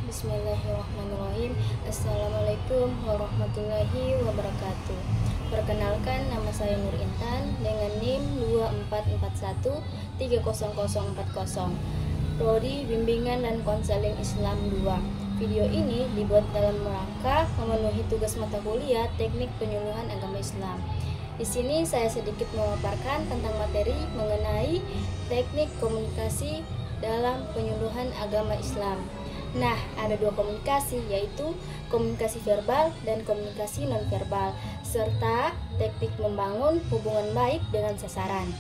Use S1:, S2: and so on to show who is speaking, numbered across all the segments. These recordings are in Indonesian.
S1: Bismillahirrahmanirrahim. Assalamualaikum warahmatullahi wabarakatuh. Perkenalkan, nama saya Nur Intan dengan NIM 2441300040. Prodi Bimbingan dan Konseling Islam 2. Video ini dibuat dalam rangka memenuhi tugas mata kuliah Teknik Penyuluhan Agama Islam. Di sini saya sedikit memaparkan tentang materi mengenai teknik komunikasi dalam penyuluhan agama Islam. Nah, ada dua komunikasi, yaitu komunikasi verbal dan komunikasi nonverbal, serta teknik membangun hubungan baik dengan sasaran.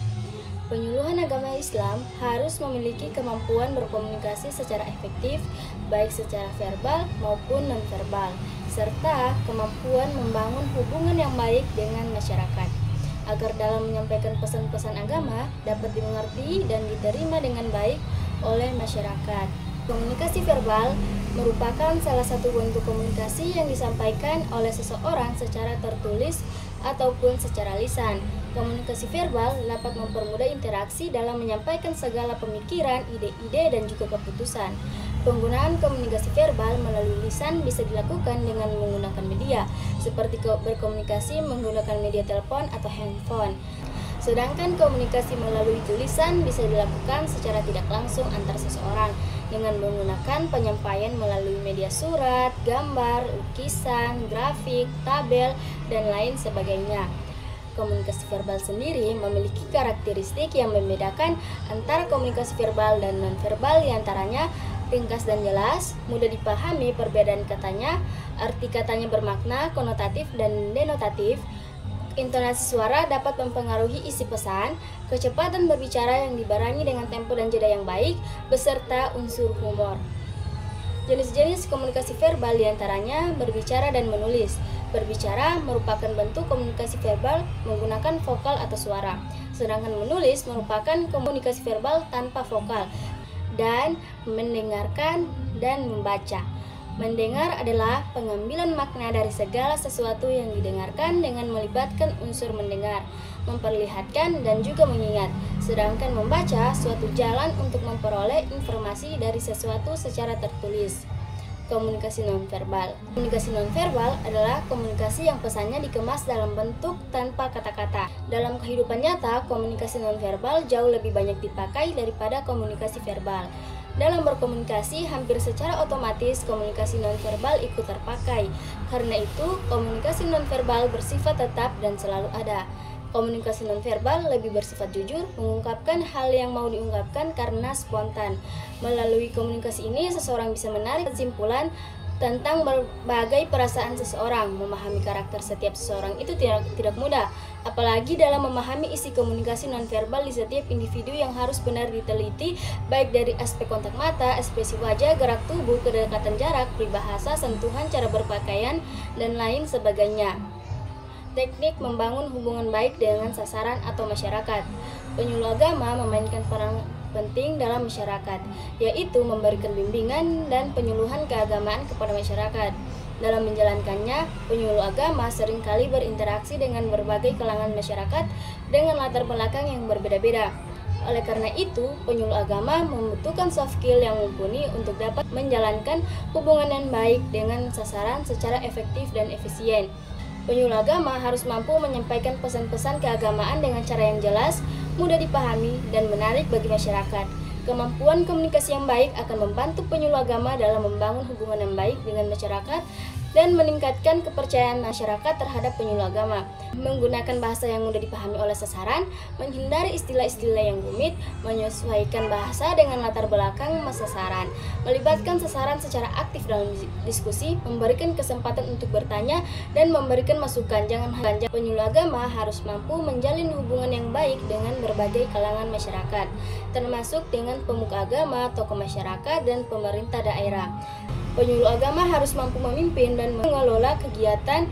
S1: Penyuluhan agama Islam harus memiliki kemampuan berkomunikasi secara efektif, baik secara verbal maupun nonverbal, serta kemampuan membangun hubungan yang baik dengan masyarakat, agar dalam menyampaikan pesan-pesan agama dapat dimengerti dan diterima dengan baik oleh masyarakat. Komunikasi verbal merupakan salah satu bentuk komunikasi yang disampaikan oleh seseorang secara tertulis ataupun secara lisan. Komunikasi verbal dapat mempermudah interaksi dalam menyampaikan segala pemikiran, ide-ide, dan juga keputusan. Penggunaan komunikasi verbal melalui lisan bisa dilakukan dengan menggunakan media, seperti berkomunikasi menggunakan media telepon atau handphone. Sedangkan komunikasi melalui tulisan bisa dilakukan secara tidak langsung antar seseorang dengan menggunakan penyampaian melalui media surat, gambar, lukisan, grafik, tabel, dan lain sebagainya. Komunikasi verbal sendiri memiliki karakteristik yang membedakan antara komunikasi verbal dan nonverbal, diantaranya ringkas dan jelas, mudah dipahami perbedaan katanya, arti katanya bermakna konotatif dan denotatif. Intonasi suara dapat mempengaruhi isi pesan, kecepatan berbicara yang dibarengi dengan tempo dan jeda yang baik, beserta unsur humor. Jenis-jenis komunikasi verbal diantaranya berbicara dan menulis. Berbicara merupakan bentuk komunikasi verbal menggunakan vokal atau suara, sedangkan menulis merupakan komunikasi verbal tanpa vokal, dan mendengarkan dan membaca. Mendengar adalah pengambilan makna dari segala sesuatu yang didengarkan dengan melibatkan unsur mendengar, memperlihatkan, dan juga mengingat. Sedangkan membaca suatu jalan untuk memperoleh informasi dari sesuatu secara tertulis. Komunikasi nonverbal. Komunikasi nonverbal adalah komunikasi yang pesannya dikemas dalam bentuk tanpa kata-kata. Dalam kehidupan nyata, komunikasi nonverbal jauh lebih banyak dipakai daripada komunikasi verbal. Dalam berkomunikasi, hampir secara otomatis komunikasi nonverbal ikut terpakai. Karena itu, komunikasi nonverbal bersifat tetap dan selalu ada. Komunikasi nonverbal lebih bersifat jujur, mengungkapkan hal yang mau diungkapkan karena spontan. Melalui komunikasi ini, seseorang bisa menarik kesimpulan tentang berbagai perasaan seseorang. Memahami karakter setiap seseorang itu tidak mudah, apalagi dalam memahami isi komunikasi nonverbal di setiap individu yang harus benar diteliti, baik dari aspek kontak mata, ekspresi wajah, gerak tubuh, kedekatan jarak, peribahasa, sentuhan, cara berpakaian, dan lain sebagainya. Teknik membangun hubungan baik dengan sasaran atau masyarakat. Penyuluh agama memainkan peran penting dalam masyarakat, yaitu memberikan bimbingan dan penyuluhan keagamaan kepada masyarakat. Dalam menjalankannya, penyuluh agama seringkali berinteraksi dengan berbagai kalangan masyarakat dengan latar belakang yang berbeda-beda. Oleh karena itu, penyuluh agama membutuhkan soft skill yang mumpuni untuk dapat menjalankan hubungan yang baik dengan sasaran secara efektif dan efisien. Penyuluh agama harus mampu menyampaikan pesan-pesan keagamaan dengan cara yang jelas, mudah dipahami, dan menarik bagi masyarakat. Kemampuan komunikasi yang baik akan membantu penyuluh agama dalam membangun hubungan yang baik dengan masyarakat dan meningkatkan kepercayaan masyarakat terhadap penyuluh agama. Menggunakan bahasa yang mudah dipahami oleh sasaran, menghindari istilah-istilah yang rumit, menyesuaikan bahasa dengan latar belakang sasaran, melibatkan sasaran secara aktif dalam diskusi, memberikan kesempatan untuk bertanya, dan memberikan masukan. Jangan hanya penyuluh agama harus mampu menjalin hubungan yang baik dengan berbagai kalangan masyarakat, termasuk dengan pemuka agama, tokoh masyarakat, dan pemerintah daerah. Penyuluh agama harus mampu memimpin dan mengelola kegiatan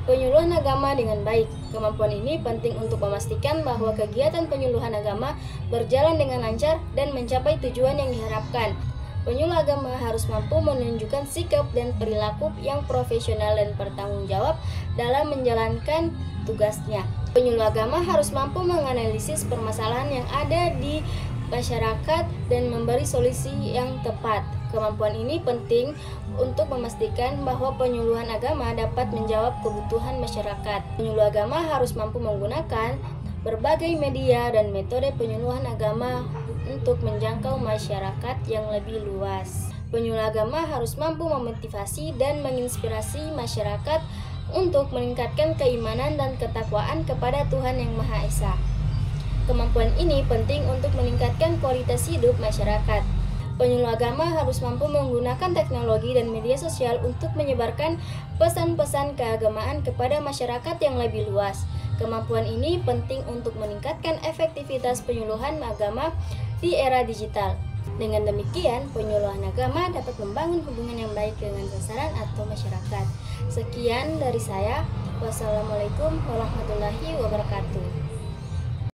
S1: penyuluhan agama dengan baik. Kemampuan ini penting untuk memastikan bahwa kegiatan penyuluhan agama berjalan dengan lancar dan mencapai tujuan yang diharapkan. Penyuluh agama harus mampu menunjukkan sikap dan perilaku yang profesional dan bertanggung jawab dalam menjalankan tugasnya. Penyuluh agama harus mampu menganalisis permasalahan yang ada di masyarakat dan memberi solusi yang tepat. Kemampuan ini penting untuk memastikan bahwa penyuluhan agama dapat menjawab kebutuhan masyarakat. Penyuluh agama harus mampu menggunakan berbagai media dan metode penyuluhan agama untuk menjangkau masyarakat yang lebih luas. Penyuluh agama harus mampu memotivasi dan menginspirasi masyarakat untuk meningkatkan keimanan dan ketakwaan kepada Tuhan Yang Maha Esa. Kemampuan ini penting untuk meningkatkan kualitas hidup masyarakat. Penyuluh agama harus mampu menggunakan teknologi dan media sosial untuk menyebarkan pesan-pesan keagamaan kepada masyarakat yang lebih luas. Kemampuan ini penting untuk meningkatkan efektivitas penyuluhan agama di era digital. Dengan demikian, penyuluhan agama dapat membangun hubungan yang baik dengan sasaran atau masyarakat. Sekian dari saya. Wassalamualaikum warahmatullahi wabarakatuh.